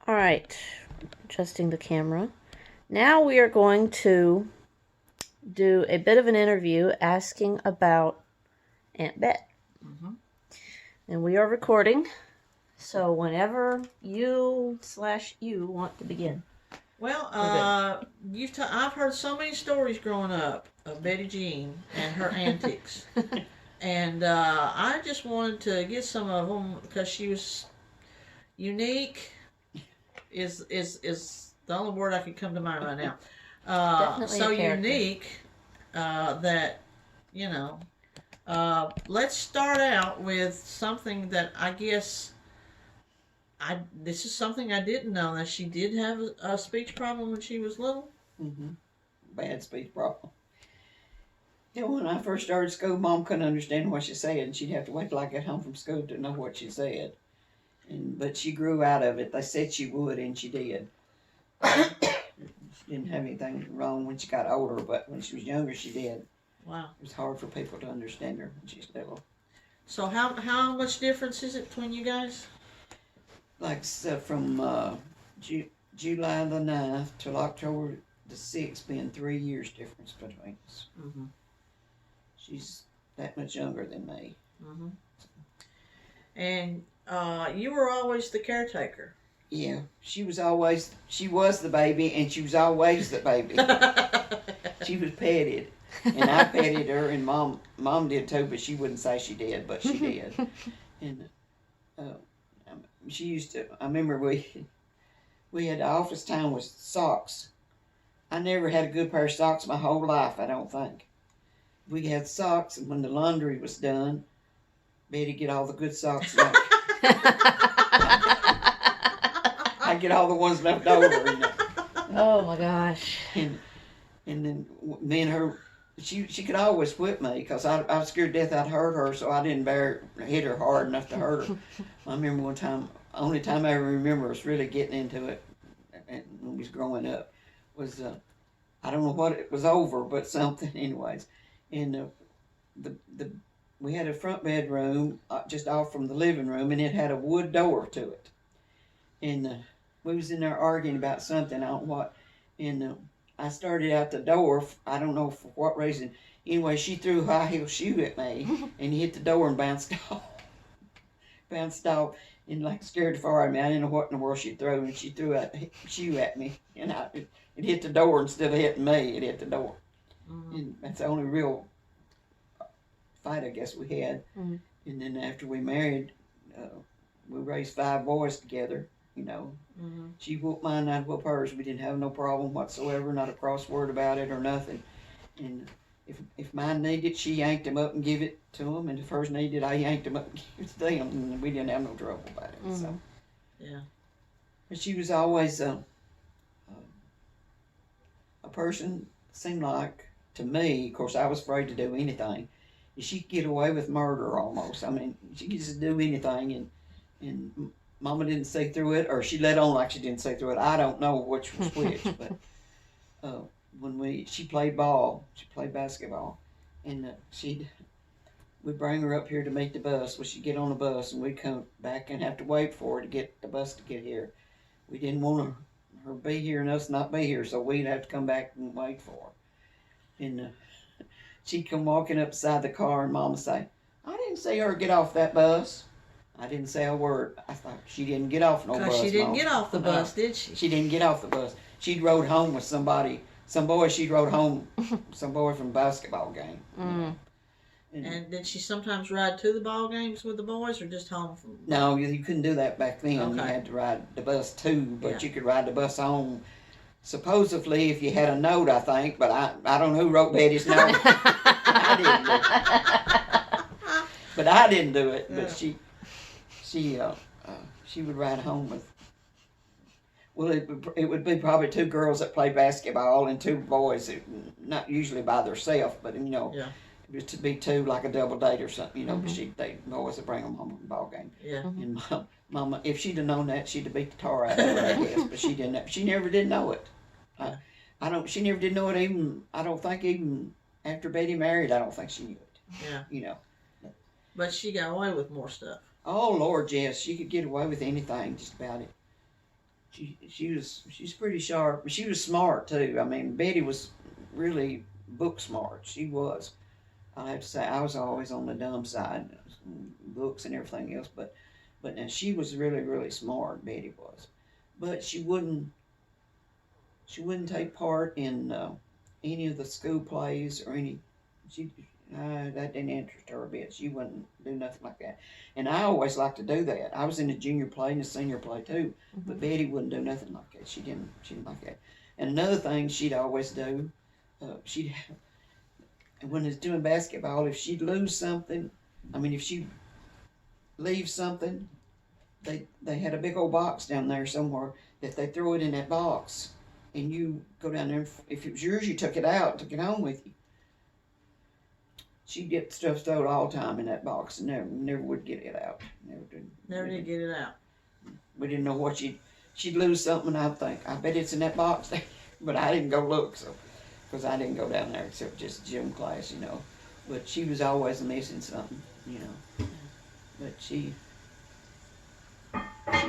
All right, adjusting the camera. Now we are going to do a bit of an interview asking about Aunt Bet. Mm-hmm. And we are recording, so whenever you want to begin. Well, I've heard so many stories growing up of Betty Jean and her antics, and I just wanted to get some of them because she was unique. Is the only word I could come to mind right now. Definitely So a character. unique that you know. Let's start out with something that I guess this is something I didn't know, that she did have a speech problem when she was little. Mm-hmm. Bad speech problem. Yeah, when I first started school, Mom couldn't understand what she said, and she'd have to wait till I got home from school to know what she said. But she grew out of it. They said she would, and she did. She didn't have anything wrong when she got older, but when she was younger, she did. Wow. It was hard for people to understand her when she was little. So how much difference is it between you guys? Like from July the 9th till October the 6th, being 3 years difference between us. Mm-hmm. She's that much younger than me. Mm-hmm. And you were always the caretaker. Yeah, she was the baby, and she was always the baby. She was petted, and I petted her, and mom did too, but she wouldn't say she did, but she did. And she used to. I remember we had office time with socks. I never had a good pair of socks my whole life, I don't think. We had socks, and when the laundry was done, Betty get all the good socks. I get all the ones left over. Oh my gosh. And then me and her, she could always whip me because I was scared to death I'd hurt her, so I didn't hit her hard enough to hurt her. I remember one time, only time I ever remember us really getting into it when we was growing up was, I don't know what it was over, but something anyways. And we had a front bedroom just off from the living room, and it had a wood door to it. And we was in there arguing about something, I don't know what, and I started out the door, I don't know for what reason. Anyway, she threw a high heel shoe at me and hit the door and bounced off. And like scared the fire out of me. I didn't know what in the world she threw, and she threw a shoe at me, and it hit the door instead of hitting me. It hit the door. Mm-hmm. And that's the only real fight I guess we had. Mm-hmm. And then after we married, we raised 5 boys together. Mm-hmm. She whooped mine, I'd whoop hers. We didn't have no problem whatsoever, not a cross word about it or nothing. And if mine needed, she yanked them up and give it to them, and if hers needed, I yanked them up and gave it to them, and we didn't have no trouble about it. Mm-hmm. So, yeah. But she was always a person, seemed like, to me, of course I was afraid to do anything, she could get away with murder almost. I mean, she could just do anything, and Mama didn't see through it, or she let on like she didn't see through it. I don't know which was which, but when she played ball, she played basketball, and we'd bring her up here to meet the bus. Well, she'd get on the bus, and we'd come back and have to wait for her to get the bus to get here. We didn't want her to be here and us not be here, so we'd have to come back and wait for her. And she'd come walking up beside the car, and Mama say, "I didn't see her get off that bus." I didn't say a word. I thought she didn't get off no bus. Because she didn't get off the bus, No, did she? She didn't get off the bus. She'd rode home with somebody, some boy she'd rode home, some boy from a basketball game. Mm. And did she sometimes ride to the ball games with the boys, or just home from? No, you couldn't do that back then. Okay. You had to ride the bus too, but Yeah. you could ride the bus home. Supposedly, if you had a note, I think, but I don't know who wrote Betty's note. I didn't do it. But I didn't do it. But she would ride home with. Well, it would be probably 2 girls that play basketball and 2 boys, not usually by themselves, but Yeah. it was to be 2 like a double date or something, Mm-hmm. But they boys would bring them home from the ball game. Yeah. And Mama, if she'd have known that, she'd have beat the tar out of her, I guess. But she didn't. She never did know it. She never did know it even. I don't think even after Betty married, I don't think she knew it. Yeah. But she got away with more stuff. Oh Lord, yes, she could get away with anything, just about it. she's pretty sharp. She was smart too. I mean, Betty was really book smart. She was. I have to say, I was always on the dumb side, books and everything else. But now she was really really smart. Betty was, but she wouldn't take part in any of the school plays or any. She that didn't interest her a bit. She wouldn't do nothing like that. And I always liked to do that. I was in the junior play and the senior play too. But Betty wouldn't do nothing like that. She didn't like that. And another thing she'd always do, she'd when it's doing basketball, if she'd lose something, I mean if she leave something, they had a big old box down there somewhere that they throw it in that box, and you go down there. If it was yours, you took it out, took it home with you. She'd get stuff stowed all the time in that box and never would get it out. Never did get it out. We didn't know what she'd lose something. And I'd think, I bet it's in that box, but I didn't go look, so because I didn't go down there except just gym class, you know. But she was always missing something, you know. But she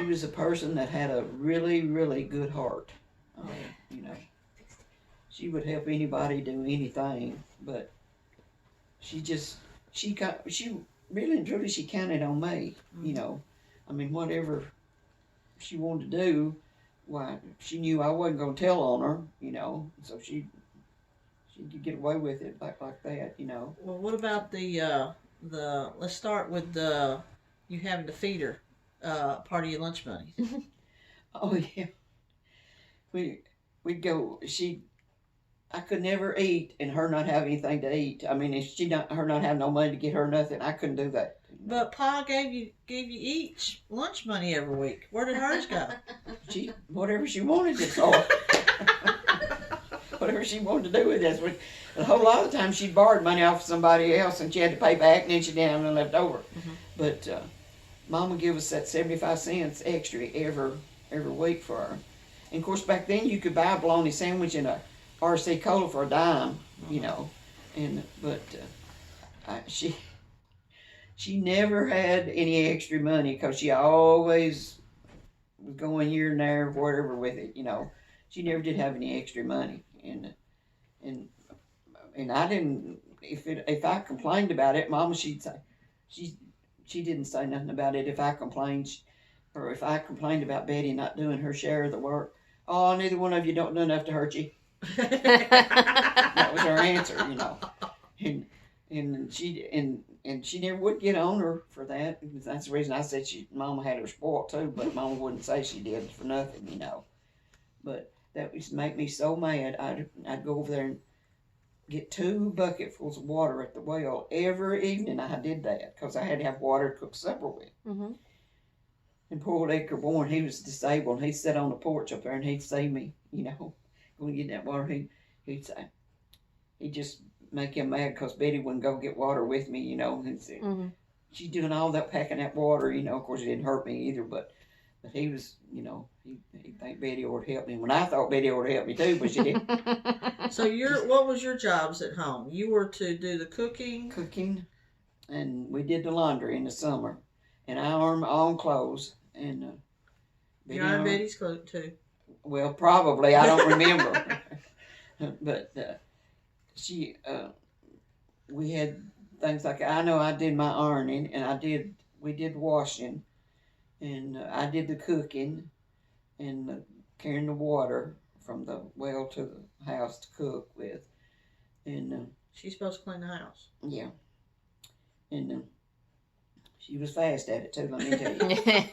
was a person that had a really really good heart. You know, she would help anybody do anything, but she really and truly she counted on me. You know, I mean whatever she wanted to do, why she knew I wasn't going to tell on her. You know, so she could get away with it like that. You know. Well, what about the let's start with you having to feed her part of your lunch money. Oh yeah, we'd go. I could never eat and her not have anything to eat. I mean, if her not have no money to get her nothing, I couldn't do that. But Pa gave you each lunch money every week. Where did hers go? Whatever she wanted it for. Whatever she wanted to do with it. A whole lot of times she'd borrowed money off somebody else and she had to pay back, and then she didn't have nothing left over. Mm-hmm. But Mama give us that 75 cents extra every week for her. And of course back then you could buy a bologna sandwich and a RC Cola for a dime, you know. But she never had any extra money because she always was going here and there, whatever with it, you know. She never did have any extra money, and I didn't. If I complained about it, Mama, she'd say she didn't say nothing about it. If I complained, or if I complained about Betty not doing her share of the work, oh, neither one of you don't do enough to hurt you. That was her answer, you know. And she never would get on her for that. That's the reason I said Mama had her spoiled too, but Mama wouldn't say she did for nothing, you know. But that used to make me so mad. I'd go over there and get 2 bucketfuls of water at the well every evening. I did that because I had to have water to cook supper with. Mm-hmm. And poor old Edgar Bourne, he was disabled. And he'd sit on the porch up there and he'd see me, you know, going to get that water. He'd say, he'd just make him mad because Betty wouldn't go get water with me, you know. And say, she's doing all that packing that water, you know. Of course, it didn't hurt me either, but he was, you know, he think Betty ought to help me. When I thought Betty ought to help me too, but she didn't. So what was your jobs at home? You were to do the cooking? Cooking, and we did the laundry in the summer. And I ironed my own clothes. And you ironed Betty's clothes too? Well, probably. I don't remember. But we had things like, I know I did my ironing, and we did washing, and I did the cooking, and carrying the water from the well to the house to cook with. And she's supposed to clean the house. Yeah. And she was fast at it too, let me tell you.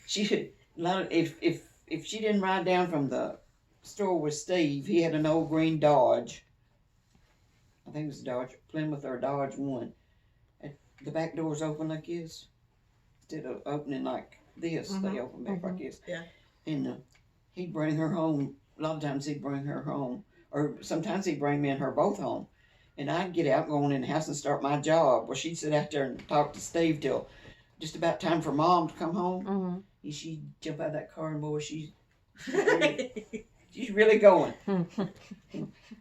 She could, if she didn't ride down from the store with Steve, he had an old green Dodge. I think it was a Dodge Plymouth or a Dodge one. The back doors open like this. Instead of opening like this, they open back like this. Yeah. And he'd bring her home. A lot of times he'd bring her home. Or sometimes he'd bring me and her both home. And I'd get out, go in the house and start my job. Well, she'd sit out there and talk to Steve till just about time for Mom to come home. And she'd jump out of that car and boy, she's really going.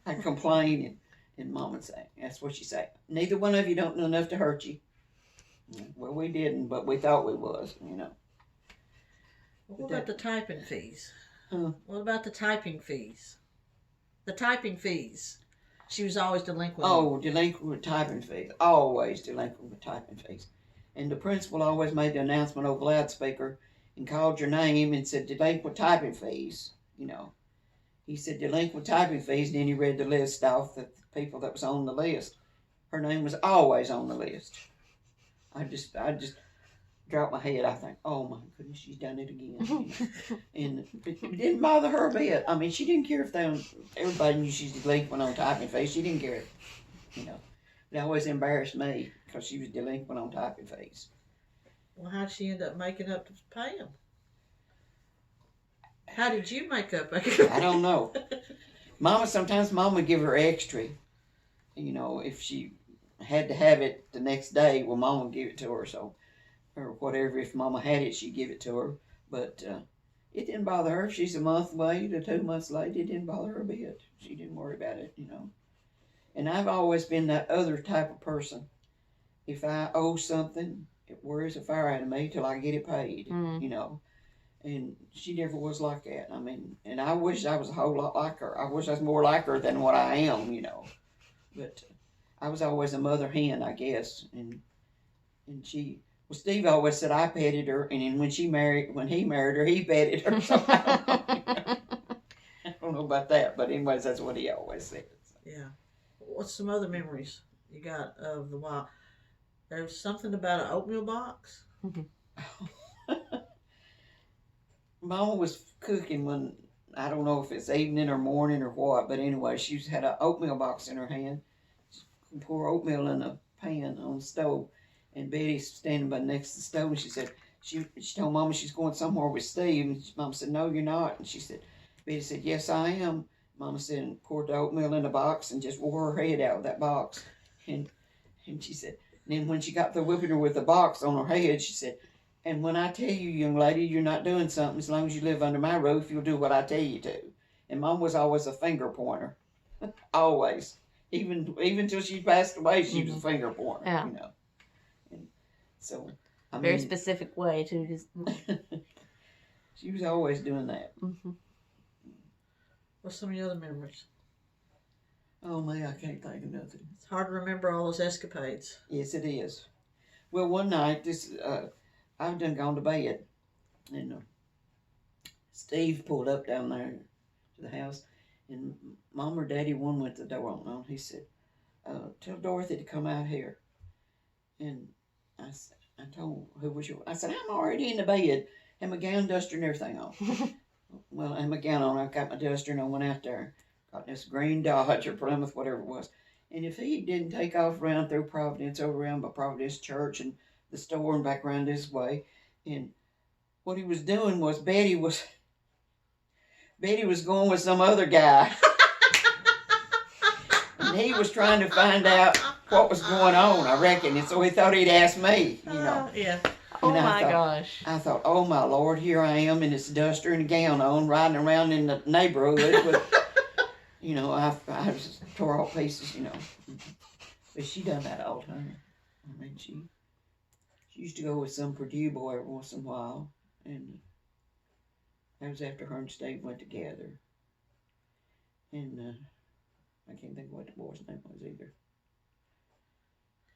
I'd complain and Mom would say, that's what she said. Neither one of you don't know enough to hurt you. Well, we didn't, but we thought we was, you know. What about the typing fees? Huh? What about the typing fees? The typing fees. She was always delinquent. Oh, delinquent with typing fees. Always delinquent with typing fees. And the principal always made the announcement over loudspeaker and called your name and said delinquent typing fees. You know, he said delinquent typing fees, and then he read the list off the people that was on the list. Her name was always on the list. I just dropped my head. I think, oh my goodness, she's done it again. And it didn't bother her a bit. I mean, she didn't care if everybody knew she's delinquent on typing fees. She didn't care, you know. It always embarrassed me because she was delinquent on typing fees. Well, how'd she end up making up to pay them? How did you make up? I don't know. Sometimes Mama would give her extra. You know, if she had to have it the next day, well, Mama would give it to her. So, or whatever, if Mama had it, she'd give it to her. But it didn't bother her. If she's a month late or 2 months late, it didn't bother her a bit. She didn't worry about it, you know. And I've always been that other type of person. If I owe something, it worries the fire out of me till I get it paid, you know. And she never was like that. I mean, and I wish I was a whole lot like her. I wish I was more like her than what I am, you know. But I was always a mother hen, I guess. And Steve always said I petted her, and then when he married her, he petted her. So I don't know about that, but anyways, that's what he always said. So. Yeah. What's some other memories you got of the wild? There's something about an oatmeal box. Mama was cooking when, I don't know if it's evening or morning or what, but anyway, she had an oatmeal box in her hand. She pour oatmeal in a pan on the stove, and Betty's standing by next to the stove, and she said, she told Mama she's going somewhere with Steve, and Mama said, no, you're not. And Betty said, yes, I am. Mama said, and poured the oatmeal in a box and just wore her head out of that box. And she said, and then when she got the whipping her with the box on her head, she said, and when I tell you, young lady, you're not doing something, as long as you live under my roof, you'll do what I tell you to. And Mom was always a finger pointer. Always. Even till she passed away, she was a finger pointer, Yeah. you know. And so, Very specific way to just. she was always doing that. What's some of your other memories? Oh, man, I can't think of nothing. It's hard to remember all those escapades. Yes, it is. Well, one night, I've done gone to bed, and Steve pulled up down there to the house, and Mom or Daddy, one went to the door on. He said, tell Dorothy to come out here. And I told who was your, I said, I'm already in the bed, had my gown, duster, and everything on. Well, I had my gown on, I got my duster, and I went out there, got this green Dodge or Plymouth, whatever it was. And if he didn't take off around through Providence, over around by Providence Church and the store and back around this way, and what he was doing was Betty was going with some other guy. And he was trying to find out what was going on, I reckon. And so he thought he'd ask me, you know. Yeah. Oh And my gosh. I thought, oh my Lord, here I am in this duster and a gown on, riding around in the neighborhood with, you know, I was tore all pieces, you know. But she done that all the time. I mean, she used to go with some Purdue boy every once in a while, and that was after her and Steve went together. And I can't think of what the boy's name was either.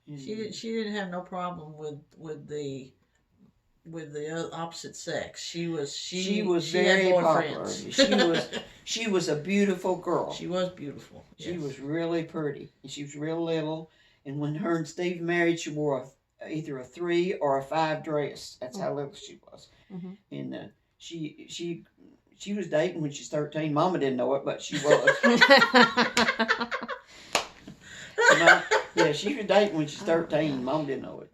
And, She didn't have no problem with the opposite sex. She very had popular. boyfriends. She was a beautiful girl. She was beautiful. She yes. was really pretty, and she was real little. And when her and Steve married, she wore either a 3 or a 5 dress. That's how little she was. And she was dating when she was 13. Mama didn't know it, but she was. Yeah, she was dating when she was 13. Mama didn't know it.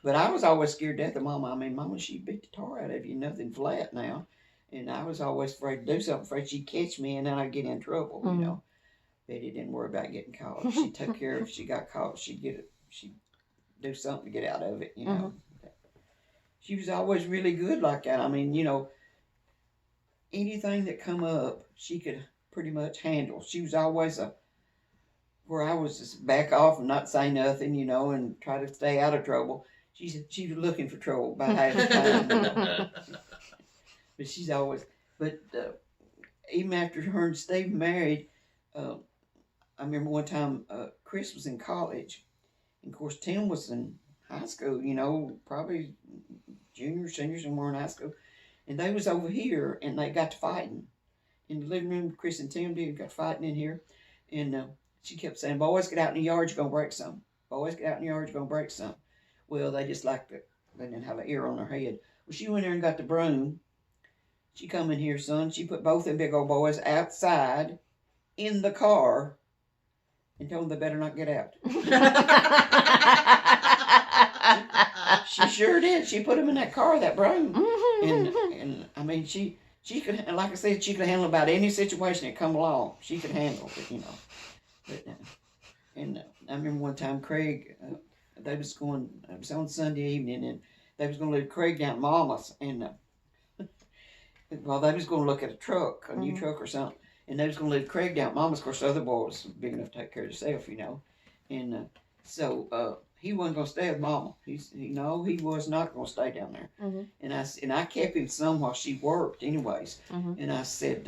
But I was always scared to death of Mama. I mean, Mama, she'd beat the tar out of you, nothing flat now. And I was always afraid to do something, afraid she'd catch me and then I'd get in trouble, you know. Betty didn't worry about getting caught. She took care of if she got caught, she'd do something to get out of it, you know. She was always really good like that. I mean, you know, anything that come up, she could pretty much handle. She was always where I was just back off and not say nothing, you know, and try to stay out of trouble. she's looking for trouble about half the time. You know? But she's always. But even after her and Steve married, I remember one time Chris was in college, and of course Tim was in high school. You know, probably junior, senior, somewhere in high school, and they was over here, and they got to fighting in the living room. Chris and Tim did got fighting in here, and she kept saying, "Boys, get out in the yard. You're gonna break some. Boys, get out in the yard. You're gonna break some." Well, they just liked it. They didn't have an ear on their head. Well, she went there and got the broom. She come in here, son. She put both them big old boys outside in the car and told them they better not get out. She sure did. She put them in that car, that broom. And I mean, she could, like I said, she could handle about any situation that come along. She could handle it, you know. But, and I remember one time Craig, they was going, it was on Sunday evening, and they was going to leave Craig down at Mama's, and well, they was going to look at a truck, a new truck or something, and they was going to leave Craig down at Mama's. Of course, the other boy was big enough to take care of himself, you know, and so he wasn't going to stay with Mama. He was not going to stay down there. And I kept him some while she worked, anyways. And I said,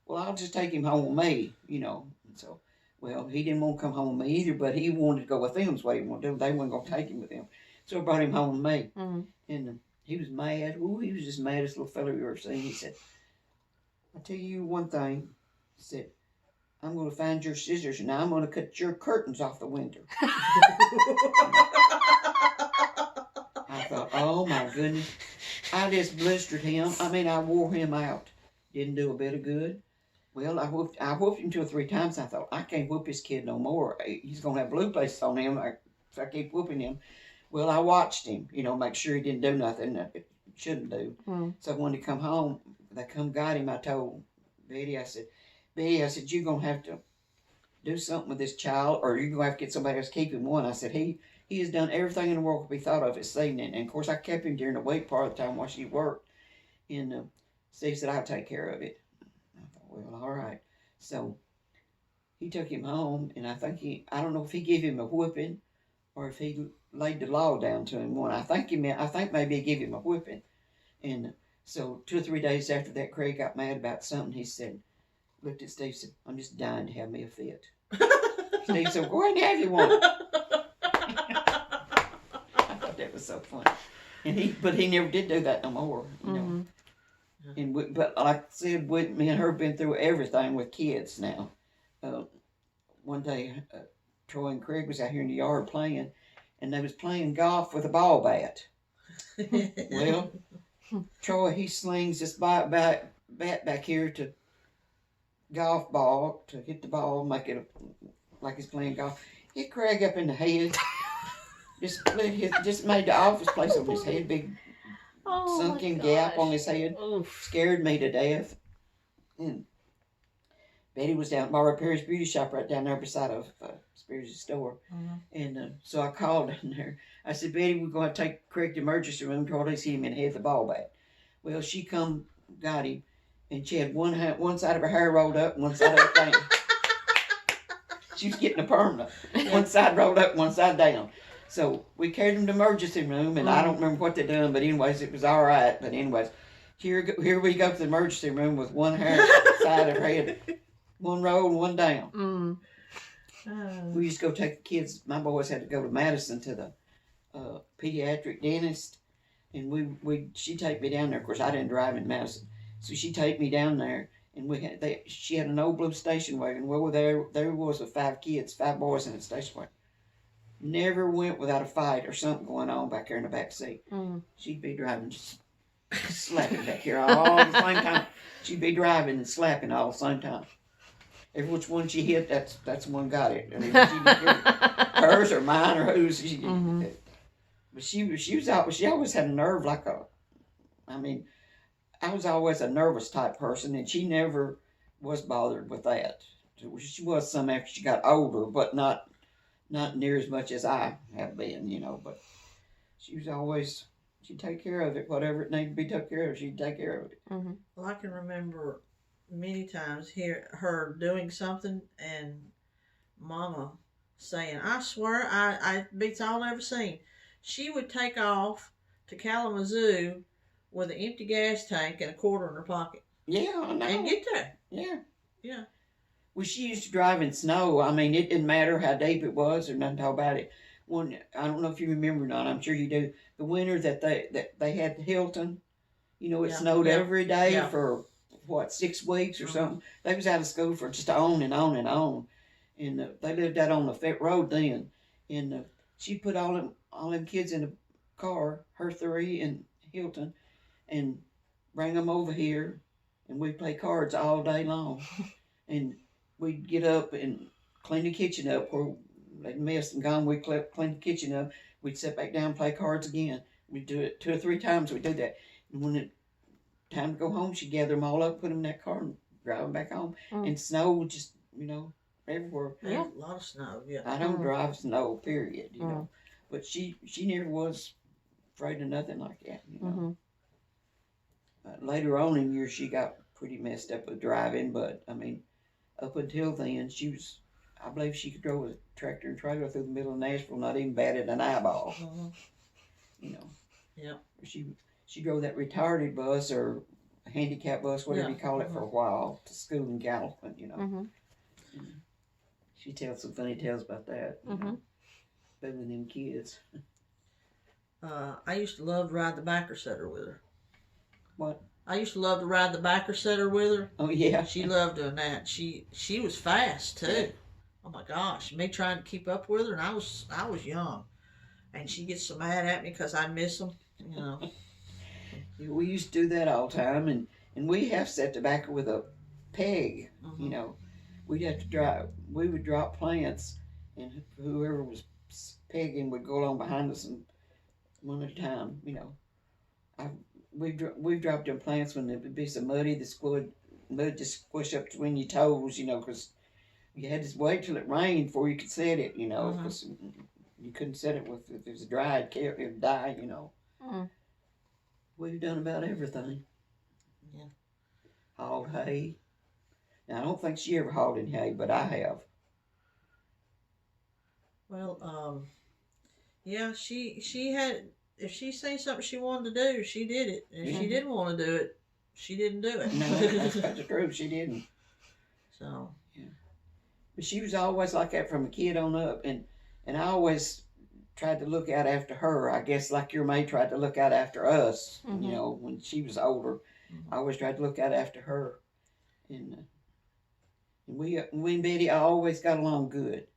well, I'll just take him home with me, you know. And so, well, he didn't want to come home with me either, but he wanted to go with them. Is what he wanted to do. They weren't going to take him with them, so I brought him home with me. And he was mad. Ooh, he was just maddest little fellow you ever seen. He said, "I'll tell you one thing." He said, "I'm going to find your scissors and I'm going to cut your curtains off the window." I thought, oh my goodness. I just blistered him. I mean, I wore him out. Didn't do a bit of good. Well, I whooped him 2 or 3 times. I thought, I can't whoop this kid no more. He's going to have blue places on him if I keep whooping him. Well, I watched him, you know, make sure he didn't do nothing that he shouldn't do. So when he come home, they come got him. I told Betty, I said, you're going to have to do something with this child, or you're going to have to get somebody else to keep him one. I said, he has done everything in the world to be thought of this evening. And, of course, I kept him during the week part of the time while she worked. And Steve said, I'll take care of it. I thought, well, all right. So he took him home, and I don't know if he gave him a whipping or if he laid the law down to him one. I think maybe he gave him a whipping. And so 2 or 3 days after that, Craig got mad about something. He said, looked at Steve and said, I'm just dying to have me a fit. Steve said, go ahead and have you one. I thought that was so funny. But he never did do that no more, you know. And but like I said, me and her have been through everything with kids now. One day, Troy and Craig was out here in the yard playing, and they was playing golf with a ball bat. Well, Troy, he slings this bat back here to golf ball to hit the ball, make it like he's playing golf. Hit Craig up in the head. Just made the office place on his head, big sunken gap on his head. Oof. Scared me to death. And Betty was down at Mara Perry's beauty shop right down there beside of Spears' store. And so I called in there. I said, Betty, we're going to take Craig to the emergency room. Troy hit him in the head with the ball bat. Well, she come, got him, and she had one side of her hair rolled up and one side of her down. She was getting a permanent. One side rolled up, one side down. So we carried him to the emergency room, and I don't remember what they done, but anyways, it was all right. But anyways, here we go to the emergency room with one hair side of her head, one rolled and one down. We used to go take the kids. My boys had to go to Madison to the pediatric dentist, and she'd take me down there. Of course, I didn't drive in Madison, so she'd take me down there, and she had an old blue station wagon. Well, there was with 5 kids, 5 boys in the station wagon. Never went without a fight or something going on back there in the back seat. She'd be driving, just slapping back here all at the same time. She'd be driving and slapping all at the same time. Every which one she hit, that's the one got it. I mean, hers or mine or whose. But she always had a nerve like I was always a nervous type person, and she never was bothered with that. She was some after she got older, but not near as much as I have been, you know. But she was always, she'd take care of it. Whatever it needed to be took care of, she'd take care of it. Well, I can remember many times her doing something and Mama saying, I swear, I beats all I've ever seen. she would take off to Kalamazoo with an empty gas tank and a quarter in her pocket Yeah, I know. and get there. Yeah. Yeah. Well, she used to drive in snow. I mean, it didn't matter how deep it was or nothing about it. One, I don't know if you remember or not. I'm sure you do. The winter that they had Hilton, you know, it Yeah, snowed yeah, every day yeah. for what 6 weeks or Mhm. something. They was out of school for just on and on and on, and they lived out on the Fett Road then. And she put all them kids in a car, her three and Hilton, and bring them over here, and we play cards all day long. And we'd get up and clean the kitchen up where they'd messed and gone. We'd clean the kitchen up. We'd sit back down and play cards again. We'd do it 2 or 3 times. We'd do that. And when it time to go home, she'd gather them all up, put them in that car, and drive them back home. Mm. And snow would just, everywhere. Yeah. A lot of snow. Yeah. I don't Mm. drive snow, period, But she never was afraid of nothing like that. Later on in years, she got pretty messed up with driving, but I mean, up until then, I believe she could drive a tractor and trailer through the middle of Nashville, not even batted an eyeball. Mhm. Yeah. She drove that retarded bus or handicap bus, whatever Yeah. you call it, for a while to school in Gallatin. She tells some funny tales about that. Fooling them kids. I used to love to ride the backer setter with her. What? I used to love to ride the backer setter with her. Oh yeah. She loved doing that. She was fast too. Oh my gosh, me trying to keep up with her, and I was young, and she gets so mad at me because I miss them. Yeah, we used to do that all the time, and we have set tobacco with a peg. Mhm. We'd have to drive. We would drop plants, and whoever was pegging would go along behind us and one at a time. We've dropped them plants when it would be so muddy, the mud just squish up between your toes. Because you had to wait till it rained before you could set it. Because you couldn't set it if it was dry, it would die. Mm. We've done about everything. Yeah. Hauled hay. Now I don't think she ever hauled in hay, but I have. Well, yeah, she had. If she say something she wanted to do, she did it. And if she didn't want to do it, she didn't do it. No, that's the truth. She didn't. So. But she was always like that from a kid on up, and I always tried to look out after her. I guess like your maid tried to look out after us. When she was older, I always tried to look out after her, and we and Betty always got along good.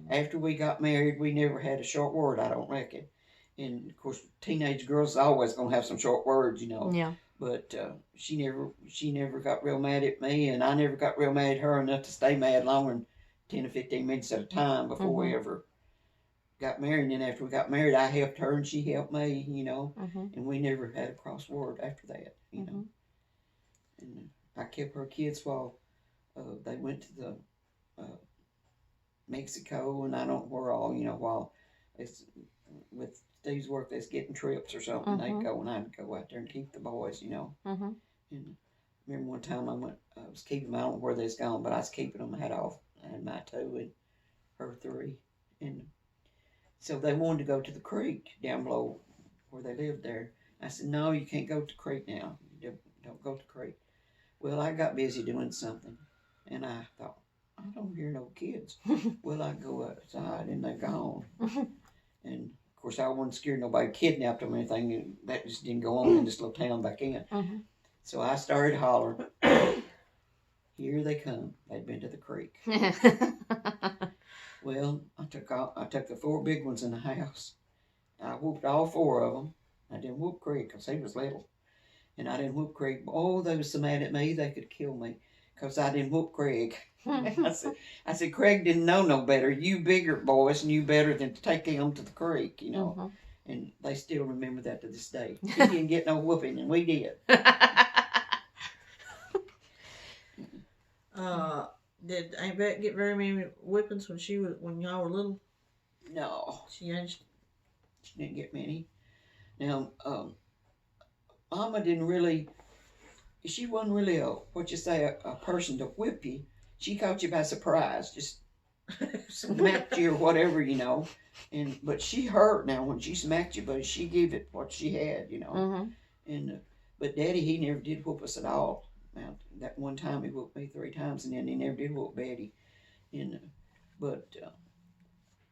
After we got married, we never had a short word, I don't reckon. And of course, teenage girls are always gonna have some short words, Yeah. But she never got real mad at me, and I never got real mad at her enough to stay mad longer than 10 or 15 minutes at a time before we ever got married. And then after we got married, I helped her and she helped me, and we never had a cross word after that, And I kept her kids while they went to the Mexico and I don't know where all, while it's with Steve's work, that's getting trips or something. They'd go and I'd go out there and keep the boys, And I remember one time I was keeping them. I don't know where they's gone, but I was keeping them. I had my 2 and her 3, and so they wanted to go to the creek down below where they lived there. I said, "No, you can't go to the creek now. Don't go to the creek." Well, I got busy doing something, and I thought, I don't hear no kids. Well, I go outside, and they're gone. And of course, I wasn't scared nobody kidnapped them or anything. And that just didn't go on in this little town back in. So I started hollering. Here they come. They'd been to the creek. Well, I took the 4 big ones in the house. I whooped all 4 of them. I didn't whoop Craig because he was little. And I didn't whoop Craig. Oh, they was so mad at me they could kill me because I didn't whoop Craig. I said, Craig didn't know no better. You bigger boys knew better than to take him to the creek, And they still remember that to this day. He didn't get no whooping, and we did. Did Aunt Bet get very many whippings when y'all were little? No, She aged. she didn't get many. Now, Mama didn't really. She wasn't really a person to whip you. She caught you by surprise. Just smacked you or whatever, but she hurt now when she smacked you, but she gave it what she had, Mm-hmm. and but Daddy, he never did whoop us at all. Now that one time he whooped me 3 times, and then he never did whoop Betty. And but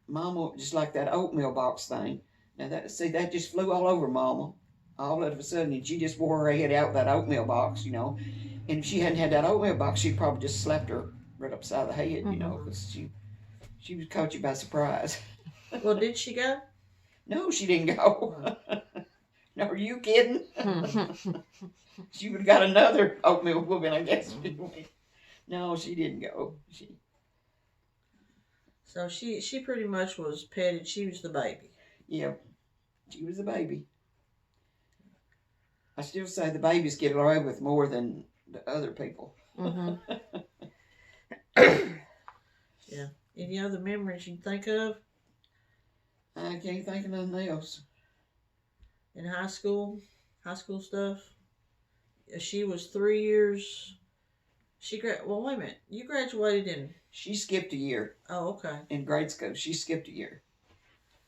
Mama, just like that oatmeal box thing. Now that just flew all over Mama, all of a sudden, and she just wore her head out that oatmeal box, And if she hadn't had that oatmeal box, she'd probably just slapped her right upside the head, because she was caught you by surprise. Well, did she go? No, she didn't go. No, are you kidding? She would have got another oatmeal whooping, I guess. No, she didn't go. So she pretty much was petted. She was the baby. Yeah, she was a baby. I still say the babies get away with more than the other people. Mm-hmm. Yeah. Any other memories you think of I can't think of nothing else. in high school? High school stuff? She was 3 years. Well, wait a minute. You graduated in. She skipped a year Oh, okay. in grade school. She skipped a year.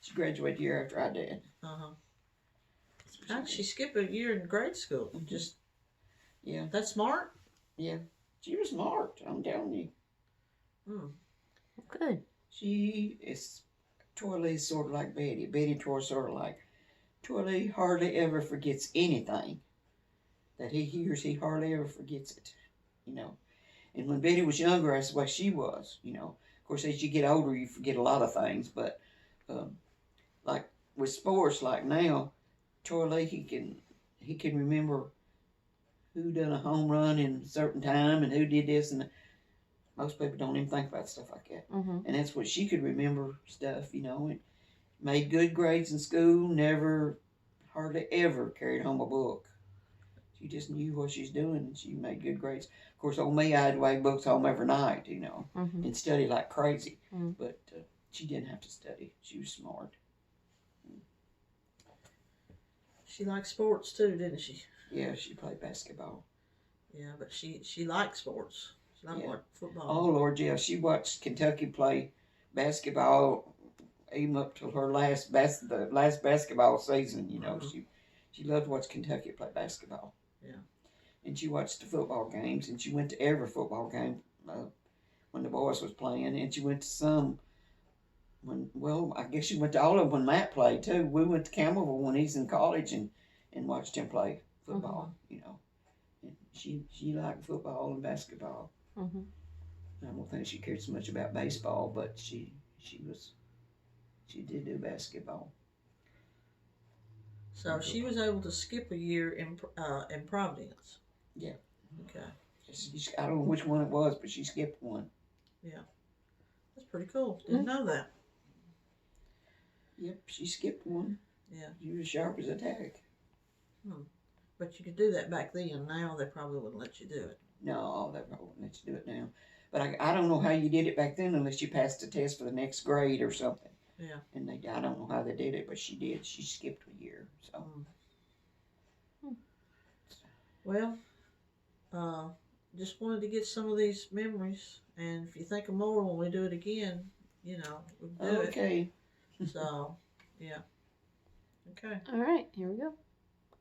She graduated a year after I did. Uh-huh. How did she skip a year in grade school? Just, Yeah, that's smart? yeah. She was smart, I'm telling you. Hmm. Good. She is, Toilet's sort of like Betty. Betty Troy sort of like, Toilet hardly ever forgets anything that he hears. He hardly ever forgets it, And when Betty was younger, that's the way she was, Of course, as you get older, you forget a lot of things, but like with sports, like now, Toilet, he can remember who done a home run in a certain time and who did this, and most people don't even think about stuff like that. Mm-hmm. And that's what she could remember stuff, and made good grades in school, never, hardly ever carried home a book. She just knew what she's doing, and she made good grades. Of course, on me, I had to take books home every night, Mm-hmm. and study like crazy. Mm. But she didn't have to study. She was smart. She liked sports too, didn't she? Yeah, she played basketball. Yeah, but she liked sports. She liked Yeah. football. Oh, Lord, yeah. She watched Kentucky play basketball even up till her the last basketball season, Mhm. She loved to watch Kentucky play basketball. Yeah. And she watched the football games, and she went to every football game when the boys was playing, and she went to some I guess she went to all of them when Matt played too. We went to Campbellville when he's in college and watched him play football, And she liked football and basketball. Mm-hmm. I don't think she cared so much about baseball, but she did do basketball. So she was able to skip a year in Providence. Yeah. Okay. I don't know which one it was, but she skipped one. That's pretty cool. Didn't know that. Yep, she skipped one. Yeah. She was sharp as a tack. But you could do that back then. Now they probably wouldn't let you do it. No, they probably wouldn't let you do it now. But I don't know how you did it back then unless you passed the test for the next grade or something. Yeah. And I don't know how they did it, but she did. She skipped a year. So. Well, just wanted to get some of these memories, and if you think of more when we do it again, we'll do it. Okay. So, yeah. Okay. All right. Here we go.